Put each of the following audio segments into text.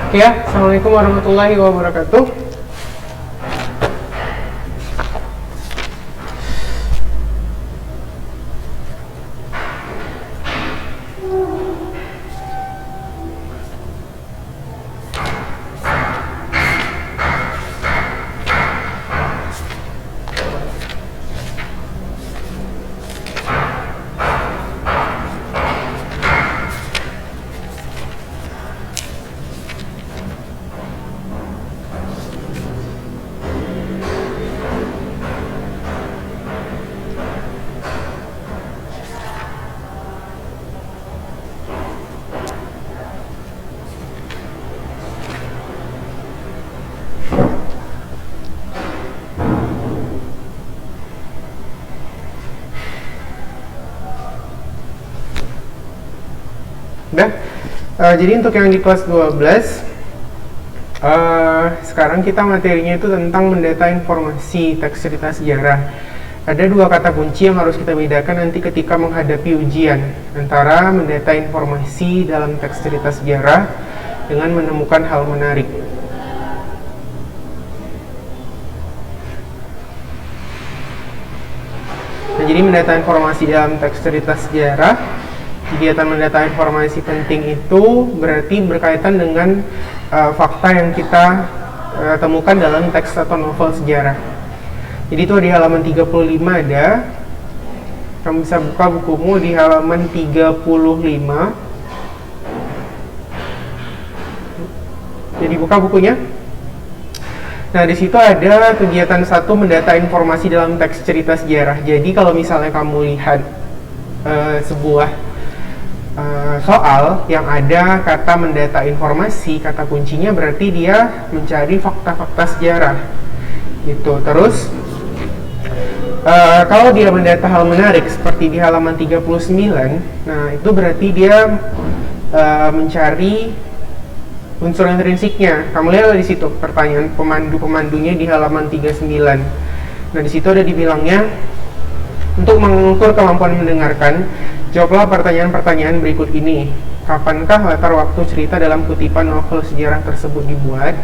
Oke ya, Assalamualaikum warahmatullahi wabarakatuh. Udah, jadi untuk yang di kelas 12 sekarang kita materinya itu tentang mendata informasi teks cerita sejarah. Ada dua kata kunci yang harus kita bedakan nanti ketika menghadapi ujian antara mendata informasi dalam teks cerita sejarah dengan menemukan hal menarik. Nah, jadi mendata informasi dalam teks cerita sejarah, kegiatan mendata informasi penting itu berarti berkaitan dengan fakta yang kita temukan dalam teks atau novel sejarah. Jadi itu di halaman 35 ada. Kamu bisa buka bukumu di halaman 35. Jadi buka bukunya. Nah, di situ ada kegiatan 1 mendata informasi dalam teks cerita sejarah. Jadi kalau misalnya kamu lihat sebuah soal yang ada kata mendata informasi, kata kuncinya berarti dia mencari fakta-fakta sejarah gitu. Terus kalau dia mendata hal menarik seperti di halaman 39, nah itu berarti dia mencari unsur intrinsiknya. Kamu lihat di situ pertanyaan pemandunya di halaman 39. Nah, di situ ada dibilangnya untuk mengukur kemampuan mendengarkan, jawablah pertanyaan-pertanyaan berikut ini. Kapankah latar waktu cerita dalam kutipan novel sejarah tersebut dibuat?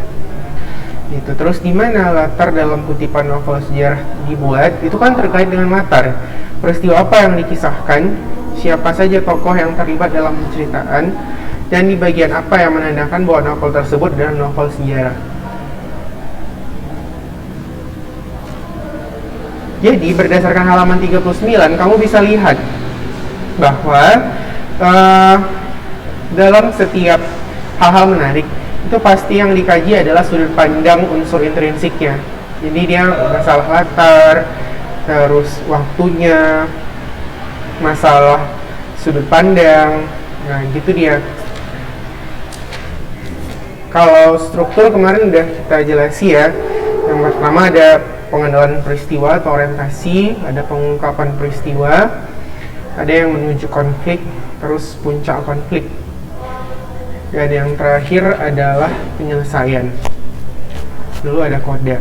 Gitu. Terus di mana latar dalam kutipan novel sejarah dibuat? Itu kan terkait dengan latar. Peristiwa apa yang dikisahkan? Siapa saja tokoh yang terlibat dalam penceritaan? Dan di bagian apa yang menandakan bahwa novel tersebut adalah novel sejarah? Jadi berdasarkan halaman 39 kamu bisa lihat bahwa dalam setiap hal-hal menarik itu pasti yang dikaji adalah sudut pandang unsur intrinsiknya. Jadi dia masalah latar, terus waktunya, masalah sudut pandang. Nah, gitu dia. Kalau struktur kemarin udah kita jelasi ya. Yang pertama ada pengenalan peristiwa atau orientasi, ada pengungkapan peristiwa, ada yang menuju konflik, terus puncak konflik, dan yang terakhir adalah penyelesaian. Dulu ada koda.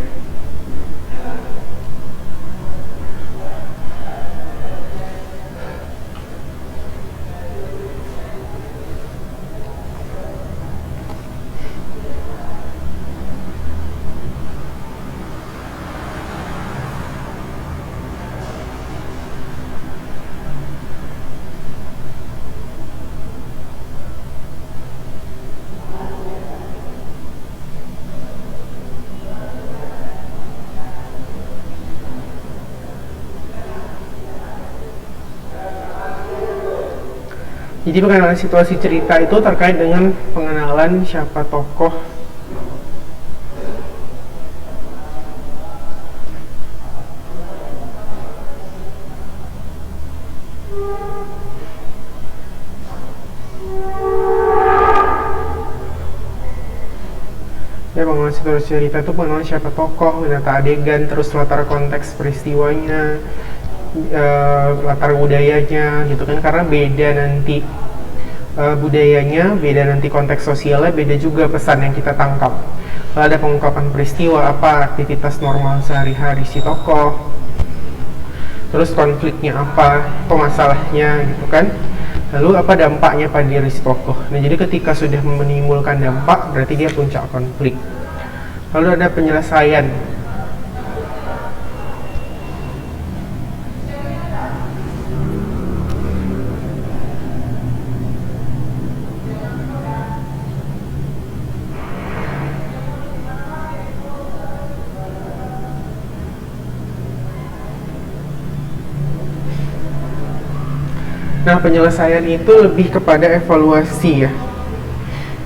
Jadi pengenalan situasi cerita itu terkait dengan pengenalan siapa tokoh, ya pengenalan situasi cerita itu pengenalan siapa tokoh, menata adegan, terus latar konteks peristiwanya, latar budayanya gitu kan, karena beda nanti budayanya, beda nanti konteks sosialnya, beda juga pesan yang kita tangkap. Lalu ada pengungkapan peristiwa, apa aktivitas normal sehari-hari si tokoh, terus konfliknya apa, masalahnya gitu kan. Lalu apa dampaknya pada diri si tokoh? Nah, jadi ketika sudah menimbulkan dampak, berarti dia puncak konflik. Lalu ada penyelesaian. Nah, penyelesaian itu lebih kepada evaluasi ya.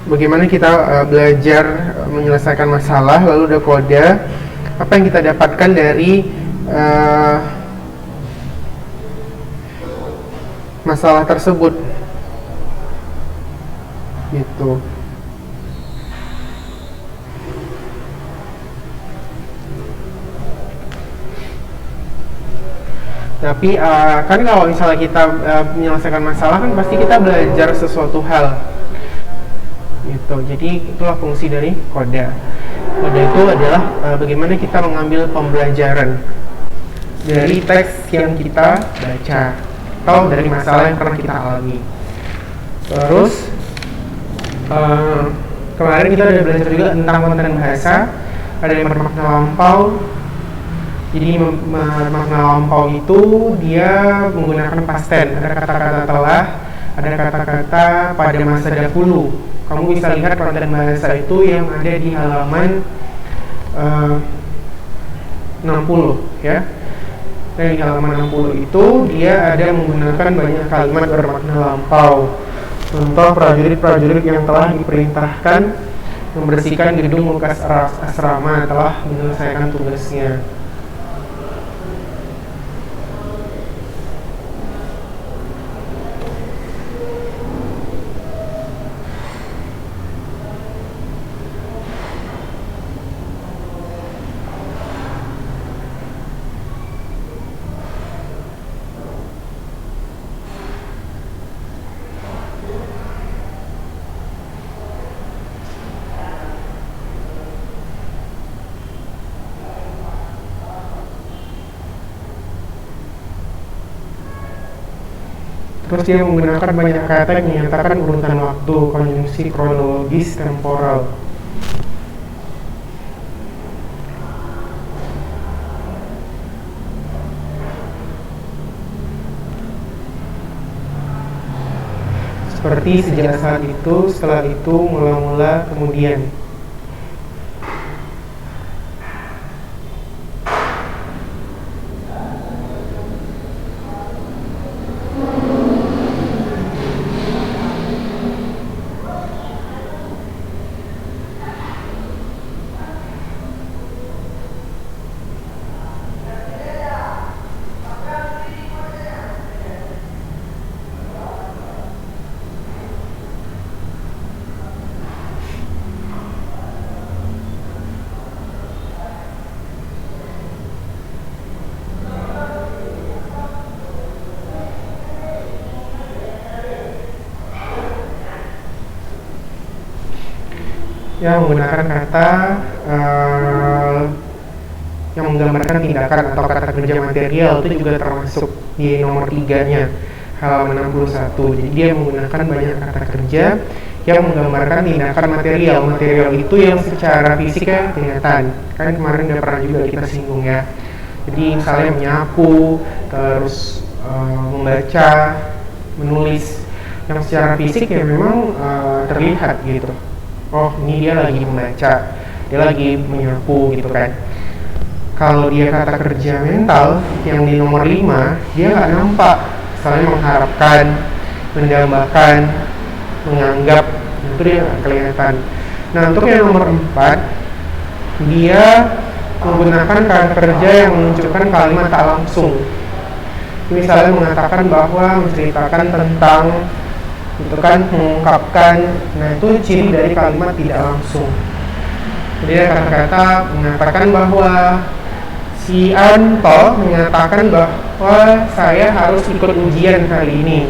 Bagaimana kita belajar menyelesaikan masalah, lalu ada kode, apa yang kita dapatkan dari masalah tersebut. Gitu. Tapi kan kalau misalnya kita menyelesaikan masalah kan pasti kita belajar sesuatu hal gitu. Jadi itulah fungsi dari kode. Kode itu adalah bagaimana kita mengambil pembelajaran dari teks yang kita baca atau dari masalah yang pernah kita alami. Terus kemarin kita udah belajar juga tentang konten bahasa, ada yang bermakna lampau. Jadi makna lampau itu dia menggunakan past tense, ada kata-kata telah, ada kata-kata pada masa dahulu. Kamu bisa lihat konten bahasa itu yang ada di halaman 60 ya. Dan di halaman 60 itu dia ada menggunakan banyak kalimat bermakna lampau. Contoh, prajurit-prajurit yang telah diperintahkan membersihkan gedung bekas asrama telah menyelesaikan tugasnya. Terus dia menggunakan banyak kata yang menyatakan urutan waktu, konjungsi kronologis, temporal. Seperti sejak saat itu, setelah itu, mula-mula, kemudian. Yang menggunakan kata yang menggambarkan tindakan atau kata kerja material itu juga termasuk di nomor 3-nya halaman 61. Jadi dia menggunakan banyak kata kerja yang menggambarkan tindakan material. Material itu yang secara fisiknya kelihatan. Kan kemarin udah pernah juga kita singgung ya. Jadi misalnya menyapu, terus membaca, menulis yang secara fisik ya memang terlihat gitu. Oh, ini dia lagi membaca, dia lagi menyapu gitu kan. Kalau dia kata kerja mental yang di nomor 5, dia nggak nampak. Misalnya mengharapkan, mendambakan, menganggap, itu dia nggak kelihatan. Nah, untuk yang nomor 4, dia menggunakan kata kerja yang menunjukkan kalimat tak langsung. Misalnya mengatakan bahwa menceritakan tentang, itu kan, mengungkapkan. Nah, itu ciri dari kalimat tidak langsung. Jadi kata-kata mengatakan bahwa si Anto menyatakan bahwa saya harus ikut ujian kali ini.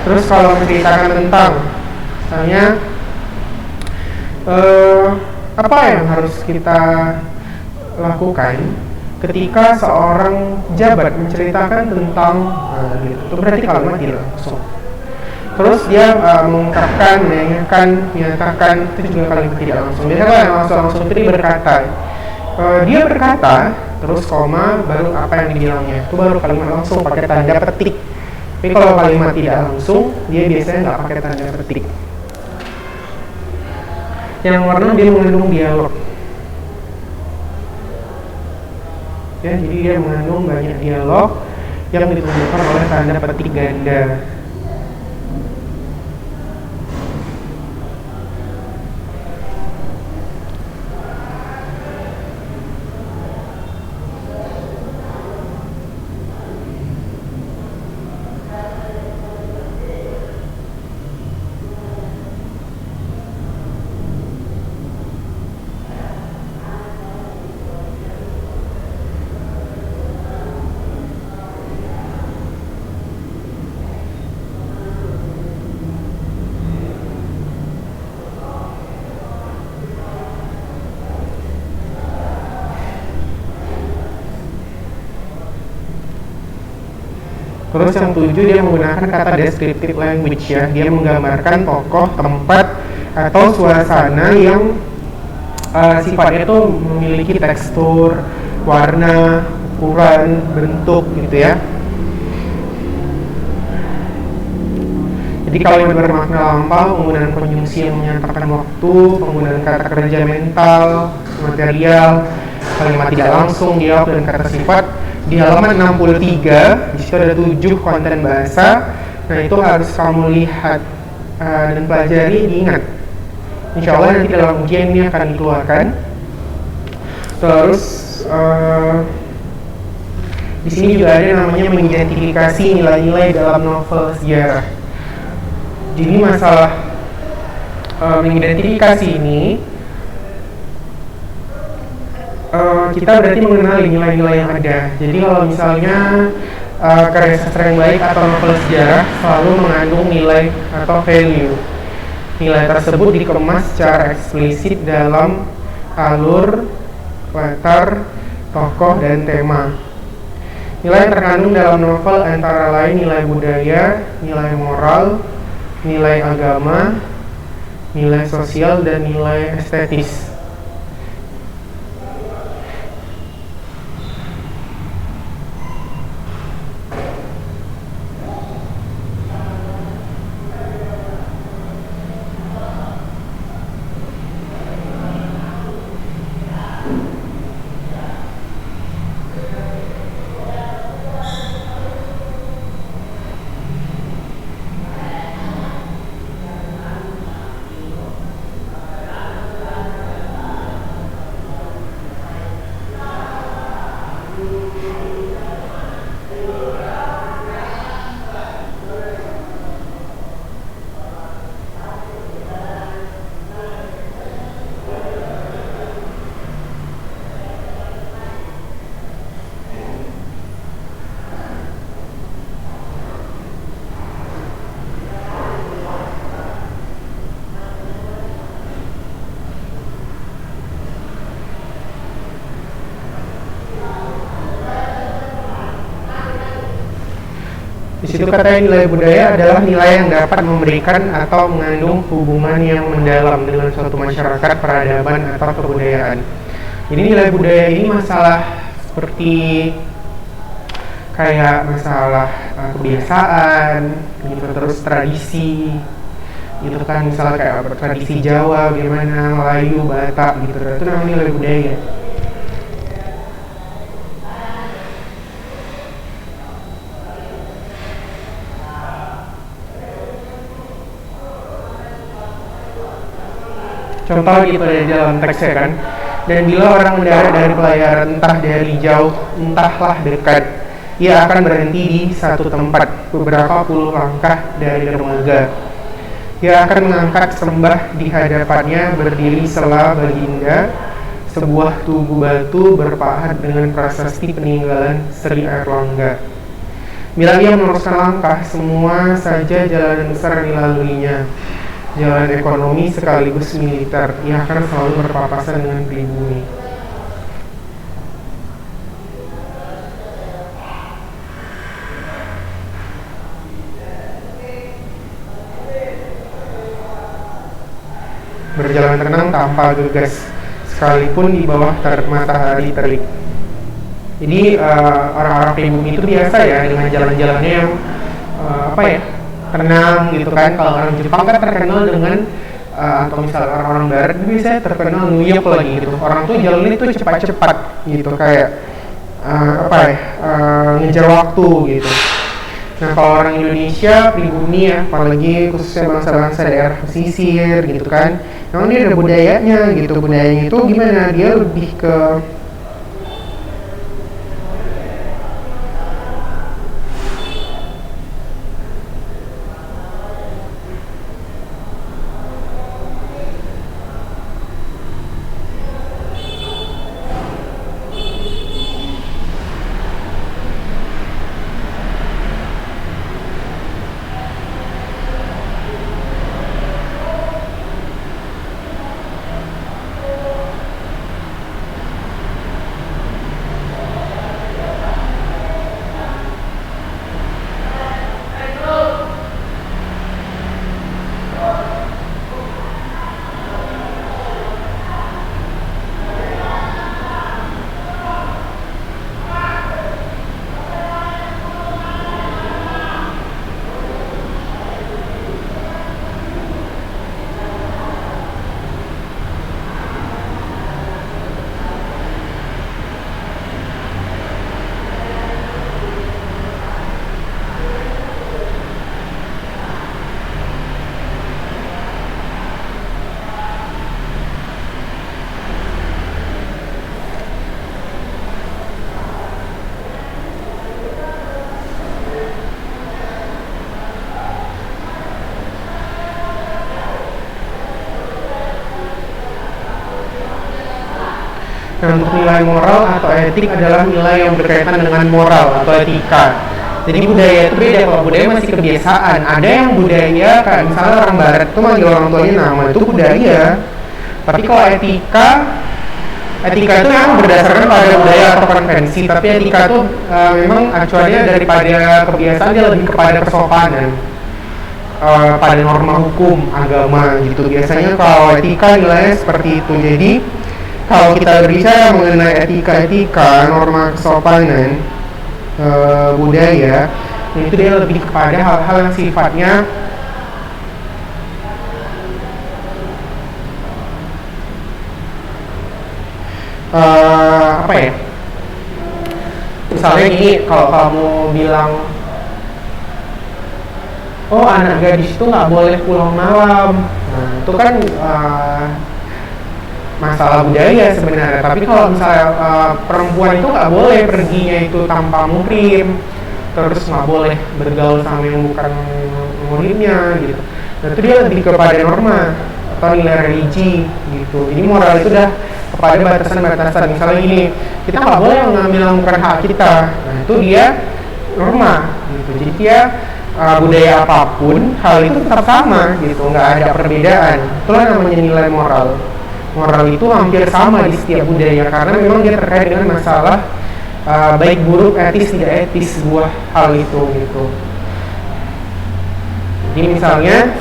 Terus kalau menceritakan tentang, misalnya apa yang harus kita lakukan ketika seorang jabat menceritakan tentang gitu, itu berarti kalimat tidak langsung. Terus dia mengungkapkan, menyatakan itu juga kalimat tidak langsung. Biasanya kalau yang langsung itu dia berkata, dia berkata, terus koma, baru apa yang dibilangnya. Itu baru kalimat langsung pakai tanda petik. Tapi kalau kalimat tidak langsung, dia biasanya nggak pakai tanda petik. Yang warna dia mengandung dialog. Ya, jadi dia mengandung banyak dialog yang ditunjukkan oleh tanda petik ganda. Terus yang 7 dia menggunakan kata descriptive language ya. Dia menggambarkan tokoh, tempat, atau suasana yang sifatnya itu memiliki tekstur, warna, ukuran, bentuk gitu ya. Jadi kalimat bermakna lampau, penggunaan konjungsi yang menyatakan waktu, penggunaan kata kerja mental, material, kalimat tidak langsung, dialog, dan kata sifat. Di halaman 63, di situ ada 7 konten bahasa. Nah, itu harus kamu lihat dan pelajari, diingat. Insya Allah nanti dalam ujian ini akan dikeluarkan. Terus di sini juga ada namanya mengidentifikasi nilai-nilai dalam novel sejarah. Jadi masalah mengidentifikasi ini, kita berarti mengenali nilai-nilai yang ada. Jadi kalau misalnya karya sastra yang baik atau novel sejarah selalu mengandung nilai atau value. Nilai tersebut dikemas secara eksplisit dalam alur, latar, tokoh, dan tema. Nilai yang terkandung dalam novel antara lain nilai budaya, nilai moral, nilai agama, nilai sosial, dan nilai estetis. Di situ katanya nilai budaya adalah nilai yang dapat memberikan atau mengandung hubungan yang mendalam dengan suatu masyarakat, peradaban, atau kebudayaan. Jadi nilai budaya ini masalah seperti kayak masalah kebiasaan, gitu, terus tradisi, gitu kan, misalnya kayak tradisi Jawa, gimana, Melayu, Batak, gitu, itu namanya nilai budaya. Contoh gitu ya dalam teksnya kan. Dan bila orang mendarat dari pelayaran entah dari jauh, entahlah dekat, ia akan berhenti di satu tempat beberapa puluh langkah dari dermaga. Ia akan mengangkat sembah di hadapannya berdiri Sela Baginda, sebuah tugu batu berpahat dengan prasasti peninggalan Sri Airlangga. Bila ia meneruskan langkah, semua saja jalanan besar dilaluinya. Jalan ekonomi sekaligus militer, ia akan selalu berpapasan dengan pribumi. berjalan tenang tanpa gegas, sekalipun di bawah matahari terik. Jadi orang-orang pribumi itu biasa ya dengan jalan-jalannya yang tenang gitu kan. Kalau orang Jepang kan terkenal dengan atau misalnya orang-orang barat itu biasanya terkenal nuyep lagi gitu. Orang tuh jalannya tuh cepat-cepat gitu, kayak ngejar waktu gitu. Nah kalau orang Indonesia pribumi ya, apalagi khususnya bangsa-bangsa daerah pesisir gitu kan, memang dia ada budayanya gitu. Budayanya itu gimana, dia lebih ke Nah, untuk nilai moral atau etik adalah nilai yang berkaitan dengan moral atau etika. Jadi budaya itu beda. Kalau budaya masih kebiasaan. Ada yang budaya kayak misalnya orang barat itu manggil orang tuanya nama, itu budaya. Tapi kalau etika itu memang berdasarkan pada budaya atau konvensi. Tapi etika itu memang acuannya daripada kebiasaan, dia lebih kepada kesopanan, pada norma hukum agama gitu. Biasanya kalau etika nilainya seperti itu. Jadi kalau kita berbicara mengenai etika, norma kesopanan, budaya, itu dia lebih kepada hal-hal yang sifatnya misalnya gini, kalau kamu bilang, oh anak gadis itu nggak boleh pulang malam, nah itu kan masalah budaya sebenarnya. Tapi kalau misalnya perempuan itu nggak boleh perginya itu tanpa muhrim, terus nggak boleh bergaul sama yang bukan muhrimnya gitu. Nah itu dia lebih kepada norma atau nilai religi gitu. Jadi moral itu udah kepada batasan-batasan. Misalnya gini, kita nggak boleh mengambil yang bukan hak kita. Nah itu dia norma gitu. Jadi dia budaya apapun, hal itu tetap sama gitu, nggak ada perbedaan. Itulah namanya nilai moral. Moral itu hampir sama di setiap budaya karena memang dia terkait dengan masalah baik buruk, etis tidak etis sebuah hal itu gitu. Jadi misalnya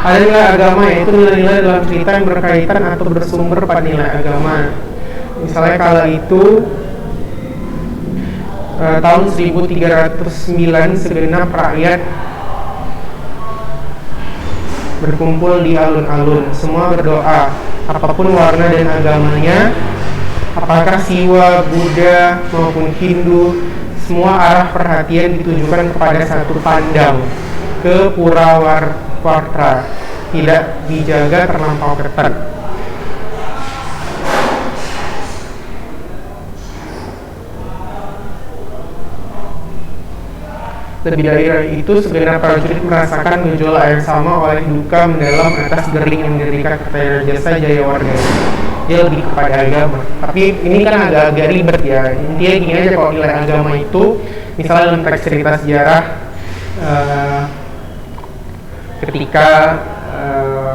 ada nilai agama, yaitu nilai-nilai dalam cerita yang berkaitan atau bersumber pada nilai agama. Misalnya kala itu tahun 1309 segenap rakyat berkumpul di alun-alun. Semua berdoa, apapun warna dan agamanya, apakah Siwa, Buddha maupun Hindu, semua arah perhatian ditujukan kepada satu pandang, ke Purawarta, tidak dijaga terlampau ketat. Lebih dari itu, segenap prajurit merasakan gejolak yang sama oleh duka mendalam atas gering yang mendirikan Kertajaya Jasa Jaya Warga. Dia lebih kepada agama. Tapi ini kan agak-agak ribet ya. Intinya gini aja, kalau nilai agama itu, misalnya dalam teks cerita sejarah, ketika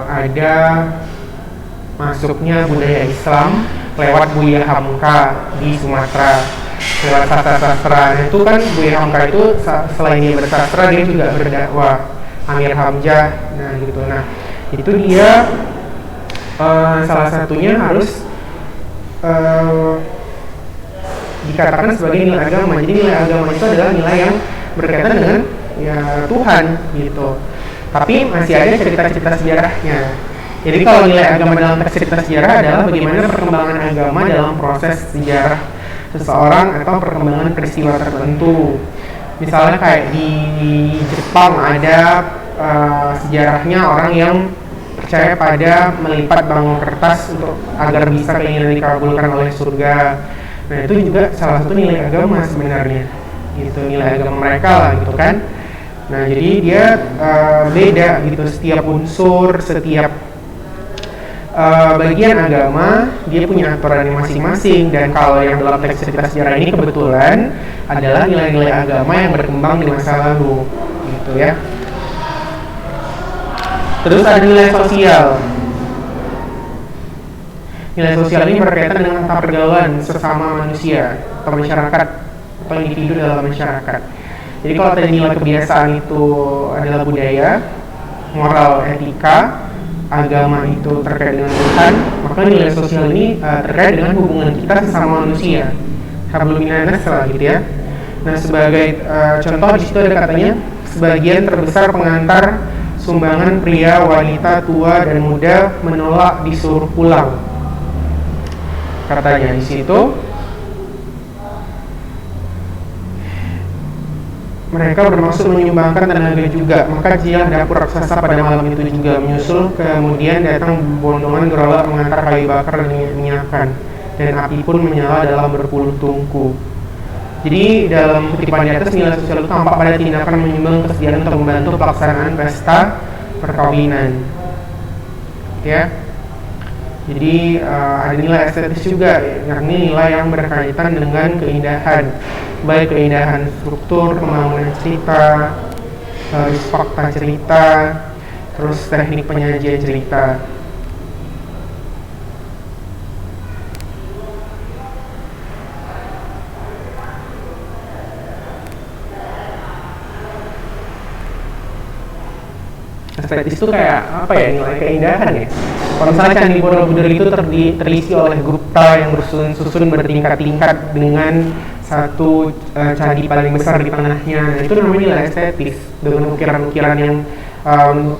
ada masuknya budaya Islam lewat Buya Hamka di Sumatera, lewat sastra-sastra. Itu kan Buya Hamka itu selain dia bersastra, dia juga berdakwah. Amir Hamzah, nah gitu. Nah itu dia salah satunya harus dikatakan sebagai nilai agama. Jadi nilai agama itu adalah nilai yang berkaitan dengan ya Tuhan gitu. Tapi masih ada cerita-cerita sejarahnya. Jadi kalau nilai agama dalam teks cerita sejarah adalah bagaimana perkembangan agama dalam proses sejarah seseorang atau perkembangan peristiwa tertentu. Misalnya kayak di Jepang ada sejarahnya orang yang percaya pada melipat bangun kertas untuk agar bisa keinginan dikabulkan oleh surga. Nah itu juga salah satu nilai agama sebenarnya, gitu, nilai agama mereka lah gitu kan. Nah jadi dia beda gitu, setiap unsur, setiap bagian agama dia punya aturannya masing-masing. Dan kalau yang dalam teks cerita sejarah ini kebetulan adalah nilai-nilai agama yang berkembang di masa lalu gitu ya. Terus ada nilai sosial. Nilai sosial ini berkaitan dengan tata pergaulan sesama manusia atau masyarakat atau individu dalam masyarakat. Jadi kalau tadi nilai kebiasaan itu adalah budaya, moral, etika, agama itu terkait dengan Tuhan, maka nilai sosial ini terkait dengan hubungan kita sesama manusia, hablum minanas lah gitu ya. Nah sebagai contoh di situ ada katanya, sebagian terbesar pengantar sumbangan pria, wanita, tua dan muda menolak disuruh pulang. Katanya di situ mereka bermaksud menyumbangkan tenaga juga. Maka jilah dapur raksasa pada malam itu juga menyusul. Kemudian datang bondongan gerolak mengantar kayu bakar dan minyakan, dan api pun menyala dalam berpuluh tungku. Jadi dalam kutipan di atas, nilai sosial itu tampak pada tindakan menyumbang kesediaan untuk membantu pelaksanaan pesta perkawinan, ya. Jadi ada nilai estetis juga, yakni nilai yang berkaitan dengan keindahan, baik keindahan struktur, pembangunan cerita, fakta cerita, terus teknik penyajian cerita. Estetis itu kayak apa ya, nilai keindahan ya. Kalau misalnya Candi Borobudur itu terisi oleh gupta yang bersusun bertingkat-tingkat dengan satu candi paling besar di tengahnya, itu namanya nilai estetis, dengan ukiran-ukiran yang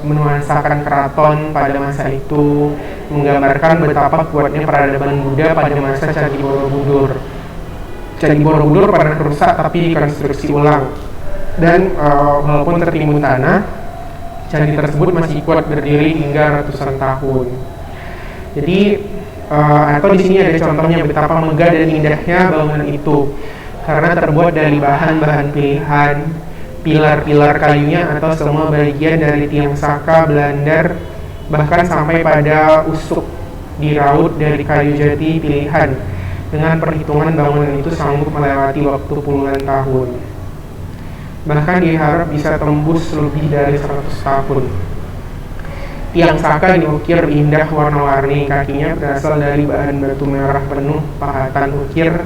menuansakan keraton pada masa itu, menggambarkan betapa kuatnya peradaban Buddha pada masa Candi Borobudur. Candi Borobudur pernah rusak tapi dikonstruksi ulang, dan walaupun tertimbun tanah, candi tersebut masih kuat berdiri hingga ratusan tahun. Jadi atau di sini ada contohnya betapa megah dan indahnya bangunan itu, karena terbuat dari bahan-bahan pilihan, pilar-pilar kayunya atau semua bagian dari tiang saka, belandar, bahkan sampai pada usuk diraut dari kayu jati pilihan. Dengan perhitungan bangunan itu sanggup melewati waktu puluhan tahun. Bahkan diharap bisa tembus lebih dari 100 tahun. Tiang saka diukir indah warna-warni, kakinya berasal dari bahan batu merah penuh pahatan ukir,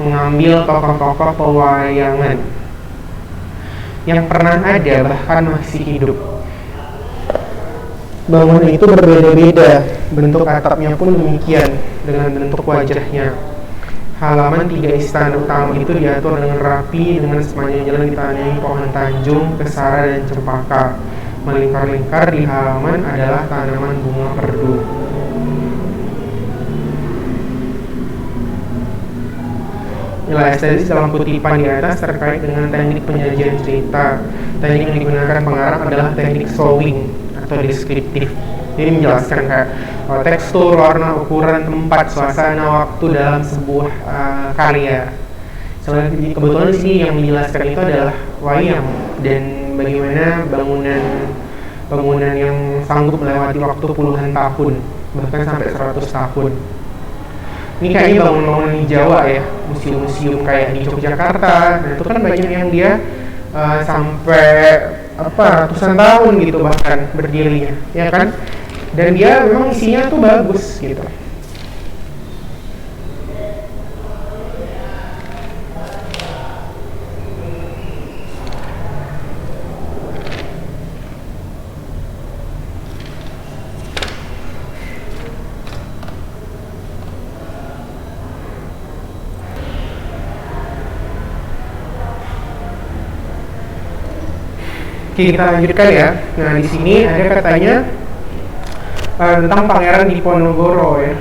mengambil tokoh-tokoh pewayangan yang pernah ada bahkan masih hidup. Bangunan itu berbeda-beda, bentuk atapnya pun demikian dengan bentuk wajahnya. Halaman 3 istana utama itu diatur dengan rapi, dengan sepanjang jalan ditandai pohon tanjung, kesara, dan cempaka. Melingkar-lingkar di halaman adalah tanaman bunga perdu. Nilai estetis dalam kutipan di atas terkait dengan teknik penyajian cerita. Teknik yang digunakan pengarang adalah teknik sewing atau deskriptif. Ini menjelaskan kayak tekstur, warna, ukuran, tempat, suasana, waktu dalam sebuah karya. Soalnya kebetulan di sini yang menjelaskan itu adalah wayang dan bagaimana bangunan yang sanggup melewati waktu puluhan tahun, bahkan sampai 100 tahun. Ini kayaknya bangunan di Jawa ya, museum-museum kayak di Yogyakarta. Nah itu kan banyak yang dia sampai ratusan tahun gitu bahkan berdirinya, ya kan? Dan dia memang isinya tuh bagus gitu. Oke, kita lanjutkan ya. Nah, di sini ada katanya tentang Pangeran Diponegoro ya.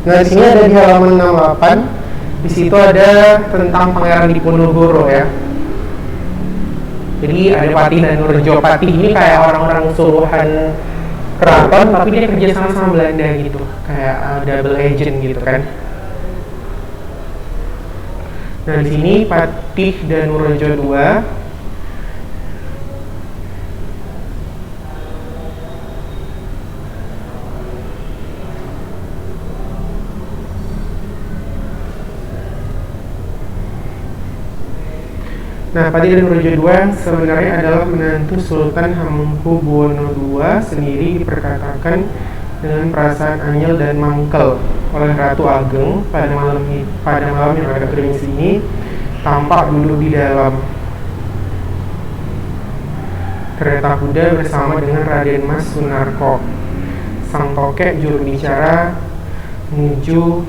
Nah, di sini ada di halaman 68. Di situ ada tentang Pangeran Diponegoro ya. Jadi ada Patih dan Nurjo. Patih ini kayak orang-orang suruhan keraton, tapi dia kerja sama Belanda gitu, kayak double agent gitu kan. Nah, di sini Patih dan Nurjo II. Nah, Patih dan Nurjo II sebenarnya adalah menantu Sultan Hamengkubuwono II, sendiri diperkatakan dengan perasaan anyel dan mangkel oleh Ratu Ageng. Pada malam yang agak gerimis ini, tampak duduk di dalam kereta kuda bersama dengan Raden Mas Sunarko, sang tokek juru bicara, menuju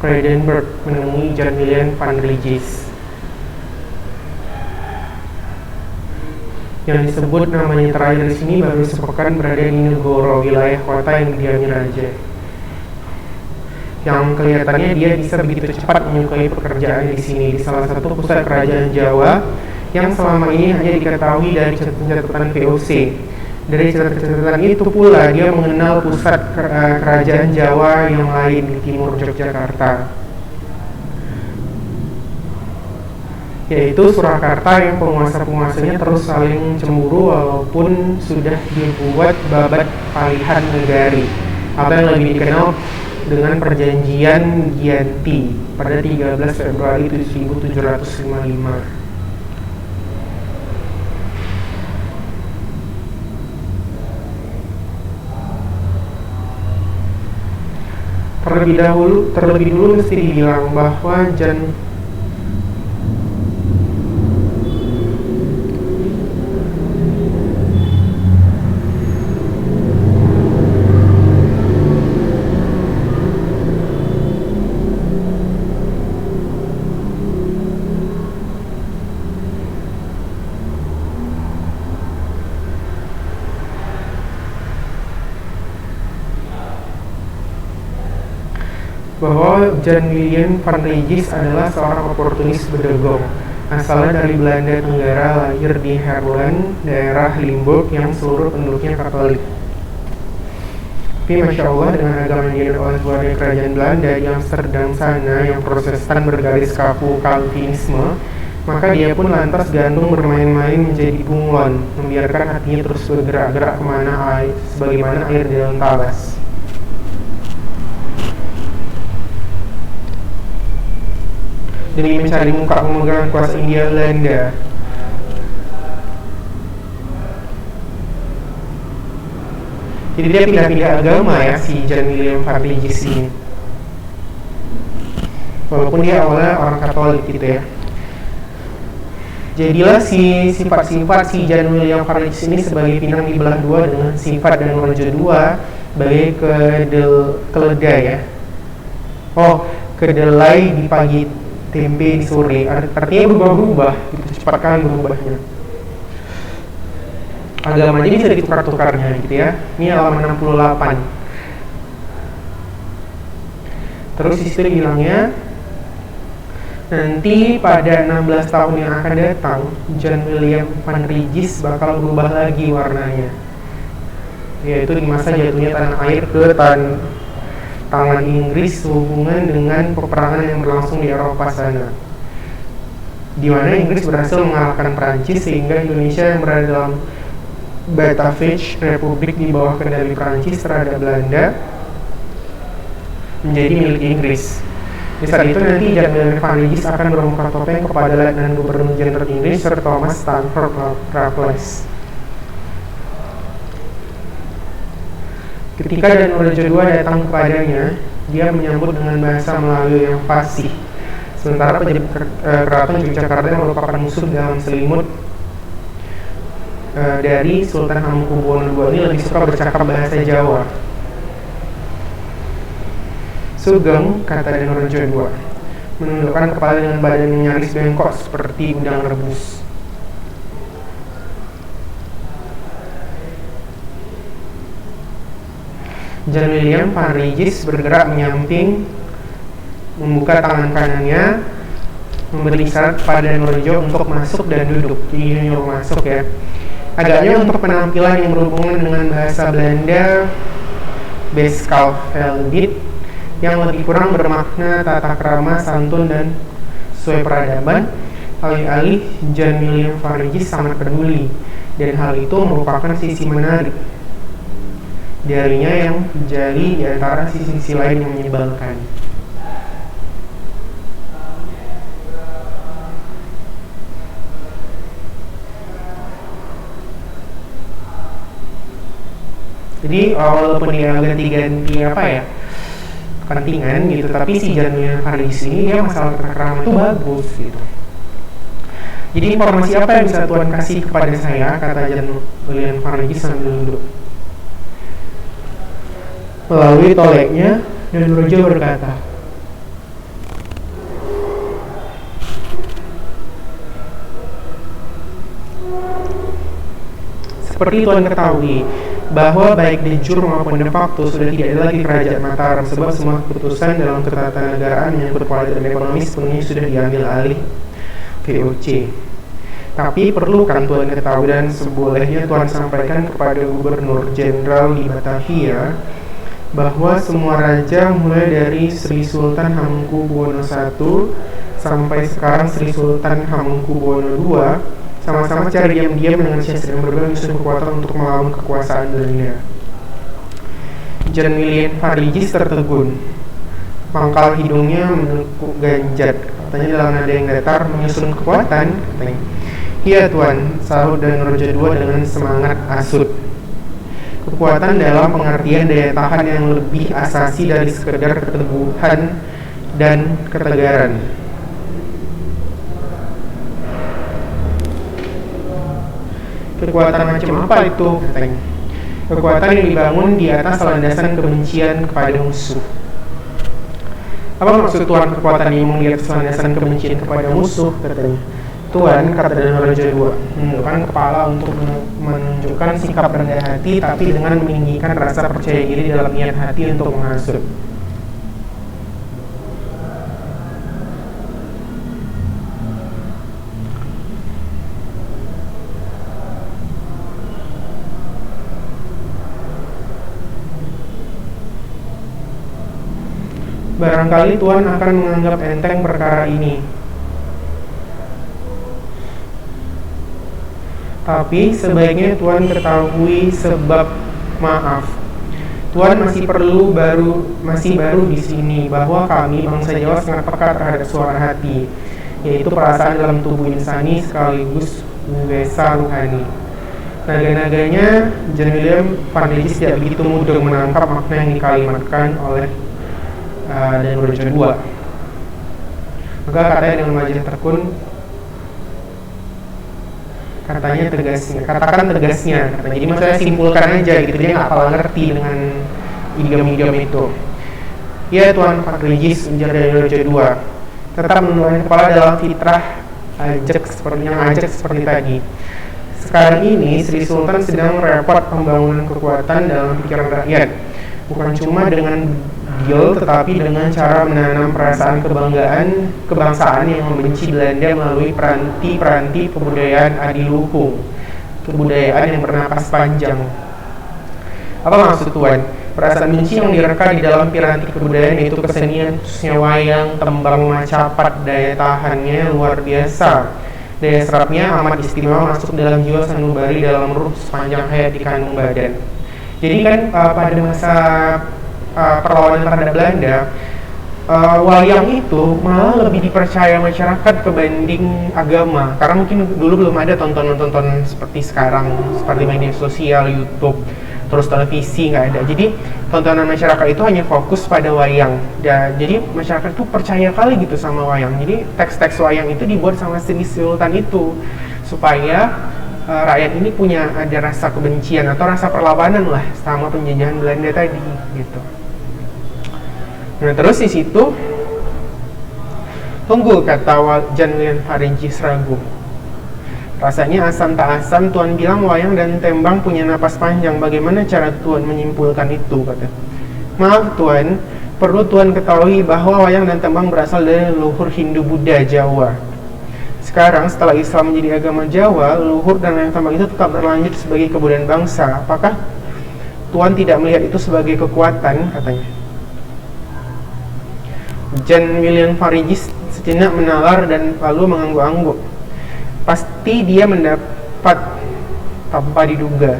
Kredenburg menemui Jan Willem van Riegeis. Yang disebut namanya terakhir di sini baru sepekan berada di Negoro, wilayah kota yang didiami raja. Yang kelihatannya dia bisa begitu cepat menyukai pekerjaan di sini, di salah satu pusat kerajaan Jawa yang selama ini hanya diketahui dari catatan VOC. Dari catatan itu pula dia mengenal pusat kerajaan Jawa yang lain di timur Yogyakarta, yaitu Surakarta, yang penguasa-penguasanya terus saling cemburu walaupun sudah dibuat babat palihan negari, atau yang lebih dikenal dengan Perjanjian Giyanti pada 13 Februari 1755. Terlebih dulu mesti dibilang bahwa Jan Willem van Regis adalah seorang oportunis bedegong. Asalnya dari Belanda Tenggara, lahir di Haarlem, daerah Limburg yang seluruh penduduknya Katolik. Tapi Masya Allah, dengan agama yang dianut oleh keluarga kerajaan Belanda di Amsterdam sana yang Protestan bergaris kaku Calvinisme, maka dia pun lantas gantung bermain-main menjadi bunglon, membiarkan hatinya terus bergerak-gerak sebagaimana air di dalam talas. Demi mencari muka pemegang kuasa India Belanda. Jadi dia pindah-pindah agama ya, si Jan Willem van Regis ini. Walaupun dia awalnya orang Katolik gitu ya. Jadilah sifat-sifat si Jan Willem van Regis ini sebagai pinang dibelah dua dengan sifat Danorejo II sebagai keledai ya. Kedelai di pagi, tempe di sore, artinya berubah-ubah gitu, cepat kali berubahnya. Agamanya bisa ditukar-tukarnya gitu ya. Ini halaman 68. Terus istri bilangnya, nanti pada 16 tahun yang akan datang, Jan Willem van Regis bakal berubah lagi warnanya, yaitu di masa jatuhnya tanah air ke tangan Inggris sehubungan dengan peperangan yang berlangsung di Eropa sana, di mana Inggris berhasil mengalahkan Prancis sehingga Indonesia yang berada dalam Batavisch Republik di bawah kendali Prancis terhadap Belanda menjadi milik Inggris. Di saat itu nanti Jan Willem van Regis akan bermuka topeng kepada Letnan Gubernur Jenderal Inggris Sir Thomas Stamford Raffles. Ketika Danorejo II datang kepadanya, dia menyambut dengan bahasa Melayu yang fasih. Sementara pejabat keraton Yogyakarta yang merupakan musuh dalam selimut dari Sultan Hamengkubuwono II ini lebih suka bercakap bahasa Jawa. Sugeng, kata Danorejo II, menundukkan kepala dengan badan yang nyaris bengkok seperti udang rebus. Jan Willem van Regis bergerak menyamping, membuka tangan kanannya, memberi isyarat pada Danorejo untuk masuk dan duduk. Jadi nyuruh masuk ya. Agaknya untuk penampilan yang berhubungan dengan bahasa Belanda, Beskalveldit, yang lebih kurang bermakna tata krama, santun, dan sesuai peradaban. Alih-alih Jan Willem van Regis sangat peduli, dan hal itu merupakan sisi menarik darinya yang menjadi di antara sisi-sisi lain yang menyebalkan. Jadi walaupun dia ganti-ganti kepentingan gitu, tapi si Jan Willem van Regis ini dia masalah tata krama itu bagus gitu. Jadi informasi apa yang bisa Tuhan kasih kepada saya, kata Jan Willem van Regis sambil duduk. Melalui toleknya, Danorejo berkata, seperti Tuhan ketahui bahwa baik de jure maupun de facto sudah tidak ada lagi kerajaan Mataram, sebab semua keputusan dalam ketatanegaraan menyangkut politik dan ekonomi sepenuhnya sudah diambil alih VOC. Tapi perlu kan Tuan ketahui dan sebolehnya Tuan sampaikan kepada Gubernur Jenderal di Batavia bahwa semua raja mulai dari Sri Sultan Hamengkubuwono I sampai sekarang Sri Sultan Hamengkubuwono II sama-sama cara diam-diam dengan siasat yang berbeda menyusun kekuatan untuk melawan kekuasaan Belanda. Jan Willem Varijs tertegun, pangkal hidungnya menekuk ganjat, katanya dalam nada yang datar, menyusun kekuatan, katanya. Iya Tuan, sahut Danurejo II dengan semangat asut. Kekuatan dalam pengertian daya tahan yang lebih asasi dari sekedar keteguhan dan ketegaran. Kekuatan macam apa itu? Katanya. Kekuatan yang dibangun di atas landasan kebencian kepada musuh. Apa maksud Tuan kekuatan yang dibangun di atas landasan kebencian kepada musuh? Katanya. Tuan, kata Danurejo II, menundukkan kepala untuk menunjukkan sikap rendah hati, tapi dengan meninggikan rasa percaya diri dalam niat hati untuk menghasut. Barangkali Tuan akan menganggap enteng perkara ini, tapi sebaiknya Tuan ketahui sebab maaf. Tuan masih baru di sini bahwa kami bangsa Jawa sangat peka terhadap suara hati, yaitu perasaan dalam tubuh insani sekaligus wesa ruhani. Naga-naganya Jan Willem Varijs tidak begitu mudah menangkap makna yang dikalimatkan oleh Danurejo II. Maka katanya dengan wajah tekun, katakan tegasnya. Jadi maksudnya simpulkan aja gitu, dia nggak kalah ngerti dengan idiom-idiom itu. Ya Tuan Varijs, ujar Danurejo II, tetap menundukkan kepala dalam fitrah ajak seperti tadi. Sekarang ini Sri Sultan sedang repot pembangunan kekuatan dalam pikiran rakyat, bukan cuma dengan deal, tetapi dengan cara menanam perasaan kebangsaan yang membenci Belanda melalui peranti-peranti kebudayaan adiluhung, kebudayaan yang bernapas panjang. Apa maksud Tuan? Perasaan benci yang direka di dalam piranti kebudayaan yaitu kesenian, khususnya wayang, tembang, macapat, daya tahannya luar biasa. Daya serapnya amat istimewa, masuk dalam jiwa sanubari dalam ruh sepanjang hayat di kandung badan. Jadi kan pada masa perlawanan terhadap Belanda, wayang itu malah lebih dipercaya masyarakat kebanding agama, karena mungkin dulu belum ada tontonan-tontonan seperti sekarang, seperti media sosial, YouTube, terus televisi nggak ada. Jadi tontonan masyarakat itu hanya fokus pada wayang. Jadi masyarakat itu percaya kali gitu sama wayang. Jadi teks-teks wayang itu dibuat sama Sri Sultan itu supaya rakyat ini ada rasa kebencian atau rasa perlawanan lah sama penjajahan Belanda tadi gitu. Nah terus di situ, tunggu, kata Jan Willem Varijs ragu. Rasanya asam tak asam, Tuan bilang wayang dan tembang punya napas panjang. Bagaimana cara Tuan menyimpulkan itu? Kata. Maaf Tuan, perlu Tuan ketahui bahwa wayang dan tembang berasal dari leluhur Hindu-Buddha Jawa. Sekarang setelah Islam menjadi agama Jawa, leluhur dan wayang tembang itu tetap berlanjut sebagai kebudayaan bangsa. Apakah Tuan tidak melihat itu sebagai kekuatan? Katanya. Jan Willem Varijs sejenak menalar dan lalu mengangguk-angguk. Pasti dia mendapat tanpa diduga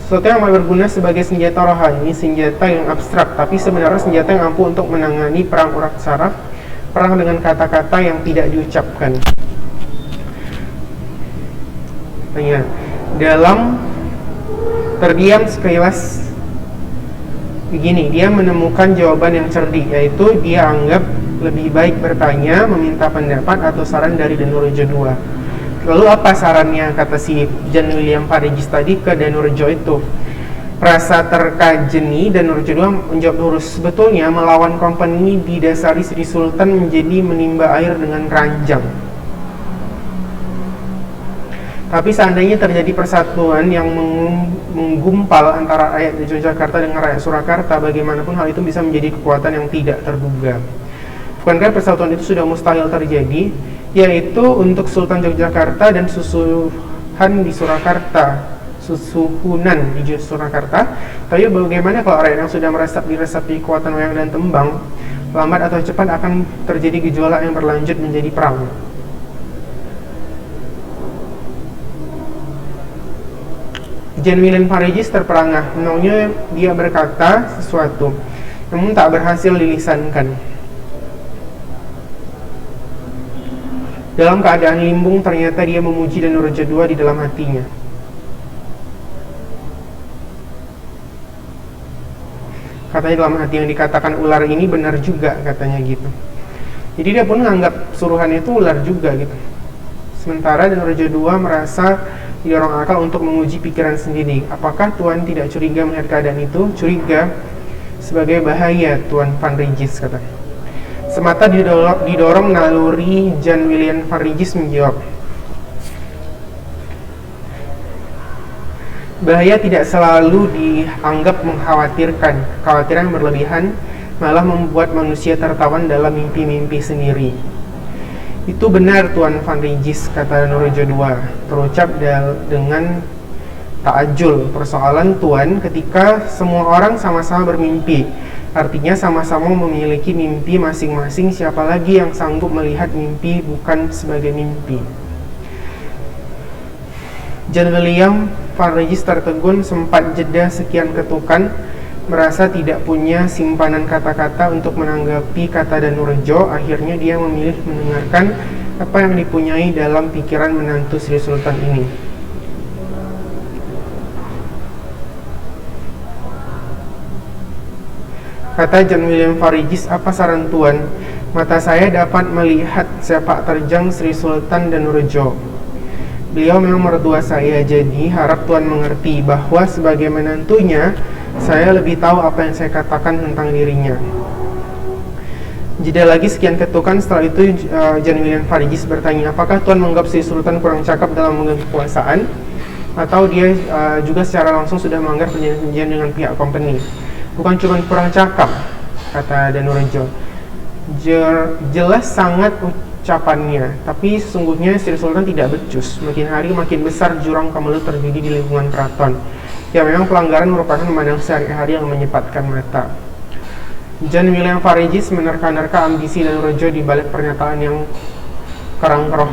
sesuatu yang berguna sebagai senjata rohani, senjata yang abstrak, tapi sebenarnya senjata yang ampuh untuk menangani perang urat saraf, perang dengan kata-kata yang tidak diucapkan. Dalam terdiam sekilas begini, dia menemukan jawaban yang cerdik, yaitu dia anggap lebih baik bertanya, meminta pendapat atau saran dari Danurejo II. Lalu apa sarannya, kata si Jan Willem Varijs tadi ke Danurejo itu? Rasa terkajeni, Danurejo II menjawab lurus, sebetulnya melawan kompeni didasari Sri Sultan menjadi menimba air dengan ranjang. Tapi seandainya terjadi persatuan yang menggumpal antara rakyat Yogyakarta dengan rakyat Surakarta, bagaimanapun hal itu bisa menjadi kekuatan yang tidak terduga. Bukankah persatuan itu sudah mustahil terjadi? yaitu untuk Sultan Yogyakarta dan Susuhunan di Surakarta. Tapi bagaimana kalau rakyat yang sudah diresapi kekuatan wayang dan tembang, lambat atau cepat akan terjadi gejolak yang berlanjut menjadi perang. Jan Willem Varijs terperangah, maunya dia berkata sesuatu, namun tak berhasil dilisankan. Dalam keadaan limbung, ternyata dia memuji Danureja II di dalam hatinya. Katanya dalam hati yang dikatakan ular ini benar juga, katanya gitu. Jadi dia pun menganggap suruhannya itu ular juga gitu. Sementara Danureja II merasa didorong akal untuk menguji pikiran sendiri. Apakah Tuan tidak curiga melihat keadaan itu? Curiga sebagai bahaya, Tuan Varijs, kata. Semata didorong naluri, Jan Willem Varijs menjawab, bahaya tidak selalu dianggap mengkhawatirkan. Kekhawatiran yang berlebihan malah membuat manusia tertawan dalam mimpi-mimpi sendiri. Itu benar, Tuan Varijs, kata Danureja II, terucap dengan takjub. Persoalan Tuan, ketika semua orang sama-sama bermimpi, artinya sama-sama memiliki mimpi masing-masing, siapa lagi yang sanggup melihat mimpi bukan sebagai mimpi? Jan Willem Varijs tertegun, sempat jeda sekian ketukan, merasa tidak punya simpanan kata-kata untuk menanggapi kata Danureja. Akhirnya dia memilih mendengarkan apa yang dipunyai dalam pikiran menantu Sri Sultan ini. Kata Jan Willem Varijs, apa saran Tuan? Mata saya dapat melihat sepak terjang Sri Sultan Danureja. Beliau memang mertua saya, jadi harap Tuan mengerti bahwa sebagai menantunya, saya lebih tahu apa yang saya katakan tentang dirinya. Jeda lagi sekian ketukan. Setelah itu Jan Willem Varijs bertanya, apakah Tuan menganggap Sri Sultan kurang cakap dalam memegang kekuasaan, atau dia juga secara langsung sudah melanggar perjanjian dengan pihak company? Bukan cuma kurang cakap, kata Danureja, jelas sangat ucapannya, tapi sesungguhnya Sri Sultan tidak becus. Makin hari makin besar jurang kemelut terjadi di lingkungan keraton. Ya, memang pelanggaran merupakan memandang sehari-hari yang menyepatkan mata. Jan Willem Varijs menerka-nerka ambisi Danureja di balik pernyataan yang kerangkroh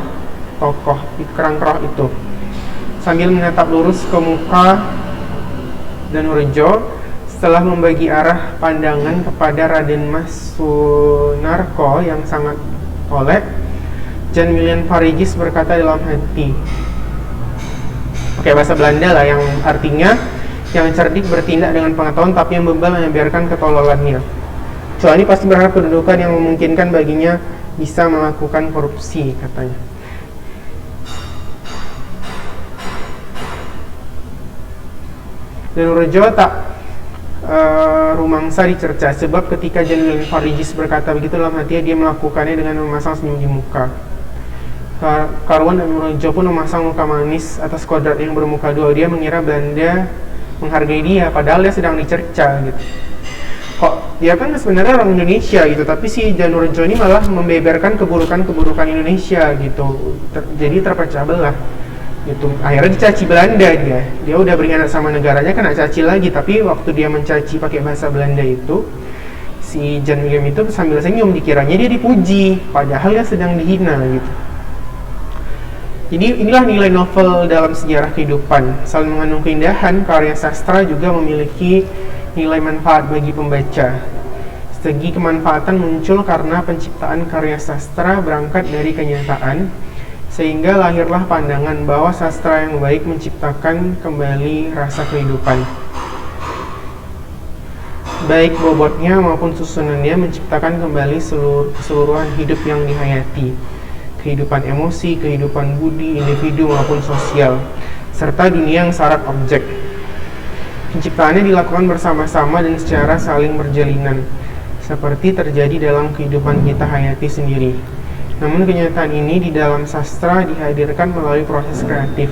itu. Sambil menatap lurus ke muka Danureja, setelah membagi arah pandangan kepada Raden Mas Sunarko yang sangat oleh, Jan Willem Varijs berkata dalam hati, pakai bahasa Belanda lah, yang artinya yang cerdik bertindak dengan pengetahuan, tapi yang bebal membiarkan ketololannya. Soalnya pasti berharap kedudukan yang memungkinkan baginya bisa melakukan korupsi, katanya. Danureja tak rumangsa dicerca, sebab ketika Jan Willem Varijs berkata begitu dalam hatinya, dia melakukannya dengan memasang senyum di muka. Karuan Danureja pun memasang muka manis atas kodrat yang bermuka dua. Dia mengira Belanda menghargai dia, padahal dia sedang dicerca gitu. Kok dia kan sebenarnya orang Indonesia gitu, tapi si Danureja ini malah membeberkan keburukan-keburukan Indonesia gitu. Jadi terpecah belah gitu. Akhirnya dicaci Belanda dia udah beringat sama negaranya, kena caci lagi. Tapi waktu dia mencaci pakai bahasa Belanda itu, si Jan Willem itu sambil senyum, dikiranya dia dipuji, padahal dia sedang dihina gitu. Jadi inilah nilai novel dalam sejarah kehidupan. Selain mengandung keindahan, karya sastra juga memiliki nilai manfaat bagi pembaca. Segi kemanfaatan muncul karena penciptaan karya sastra berangkat dari kenyataan, sehingga lahirlah pandangan bahwa sastra yang baik menciptakan kembali rasa kehidupan. Baik bobotnya maupun susunannya menciptakan kembali keseluruhan hidup yang dihayati. Kehidupan emosi, kehidupan budi, individu maupun sosial, serta dunia yang syarat objek. Penciptaannya dilakukan bersama-sama dan secara saling berjalinan, seperti terjadi dalam kehidupan kita hayati sendiri. Namun kenyataan ini di dalam sastra dihadirkan melalui proses kreatif.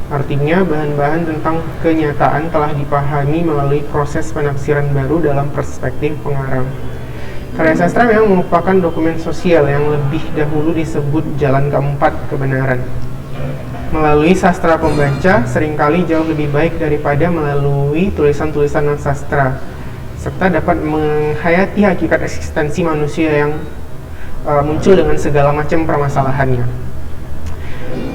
Artinya bahan-bahan tentang kenyataan telah dipahami melalui proses penafsiran baru dalam perspektif pengarang. Karya sastra memang merupakan dokumen sosial yang lebih dahulu disebut jalan keempat kebenaran. Melalui sastra pembaca seringkali jauh lebih baik daripada melalui tulisan-tulisan non-sastra, serta dapat menghayati hakikat eksistensi manusia yang muncul dengan segala macam permasalahannya.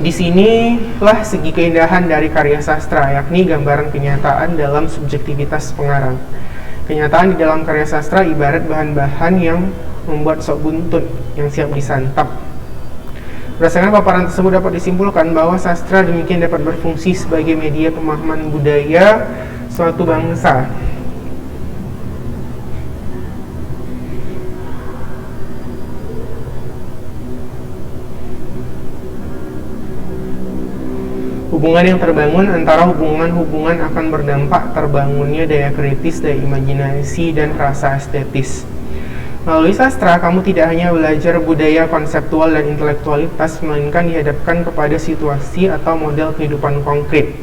Di sinilah segi keindahan dari karya sastra, yakni gambaran kenyataan dalam subjektivitas pengarang. Kenyataan di dalam karya sastra ibarat bahan-bahan yang membuat sop buntut yang siap disantap. Berdasarkan paparan tersebut dapat disimpulkan bahwa sastra demikian dapat berfungsi sebagai media pemahaman budaya suatu bangsa. Hubungan yang terbangun antara hubungan-hubungan akan berdampak terbangunnya daya kritis, daya imajinasi, dan rasa estetis. Melalui sastra, kamu tidak hanya belajar budaya konseptual dan intelektualitas, melainkan dihadapkan kepada situasi atau model kehidupan konkret.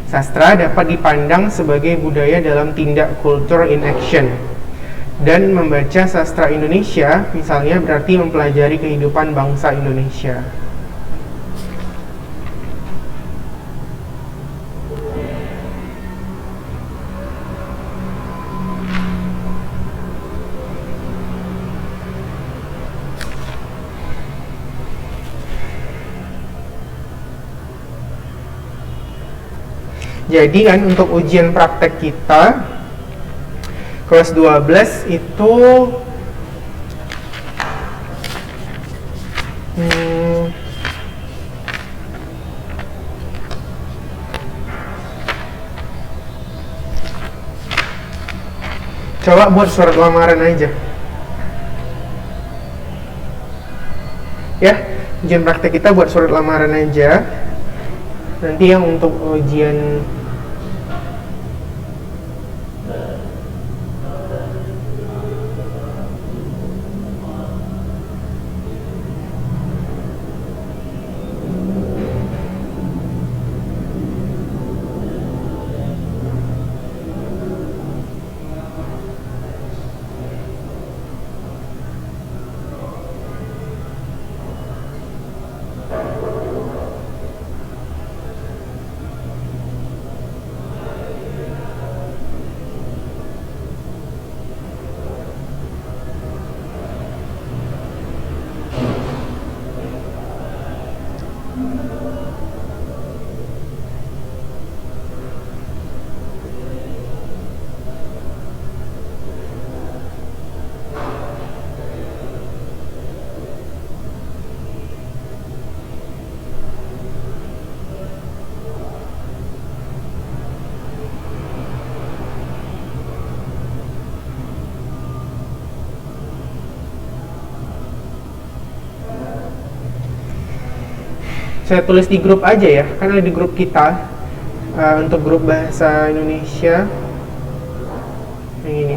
Sastra dapat dipandang sebagai budaya dalam tindak, culture in action. Dan membaca sastra Indonesia, misalnya, berarti mempelajari kehidupan bangsa Indonesia. Jadi kan untuk ujian praktek kita kelas 12 itu coba buat surat lamaran aja. Ya, ujian praktek kita buat surat lamaran aja. Nanti yang untuk ujian saya tulis di grup aja ya, karena di grup kita untuk grup bahasa Indonesia yang ini.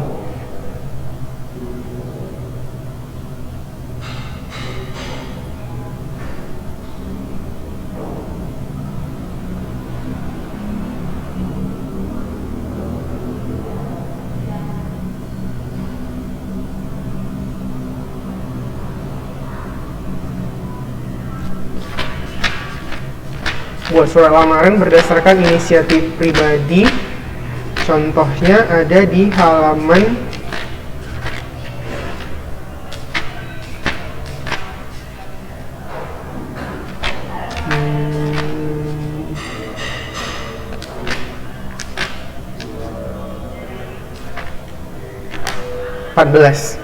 Buat surat lamaran berdasarkan inisiatif pribadi, contohnya ada di halaman 14.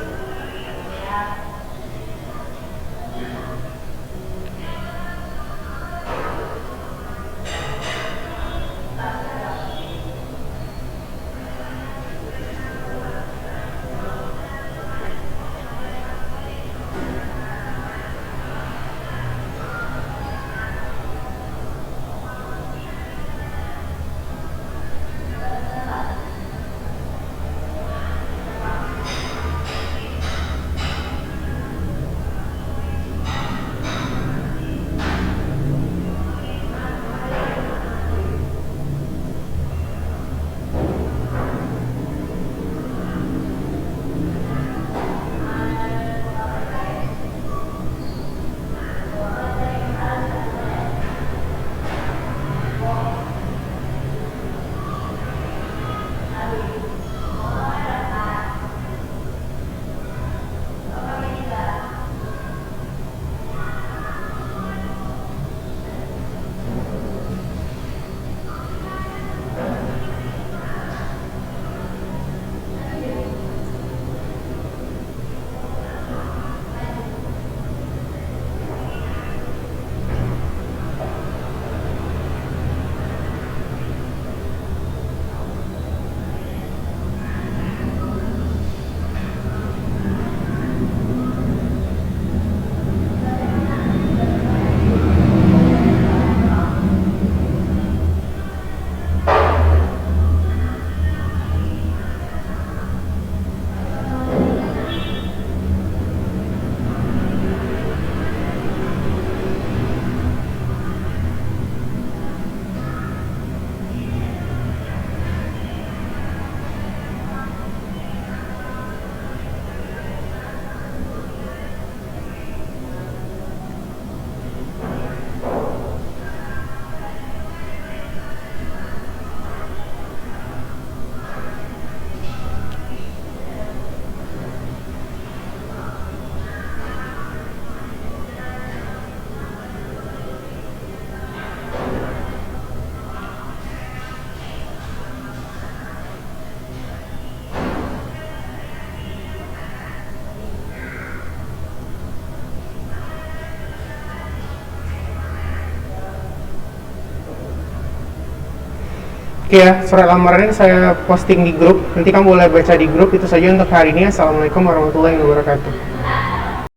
Oke ya, surat lamarannya saya posting di grup. Nanti kamu boleh baca di grup. Itu saja untuk hari ini. Assalamualaikum warahmatullahi wabarakatuh.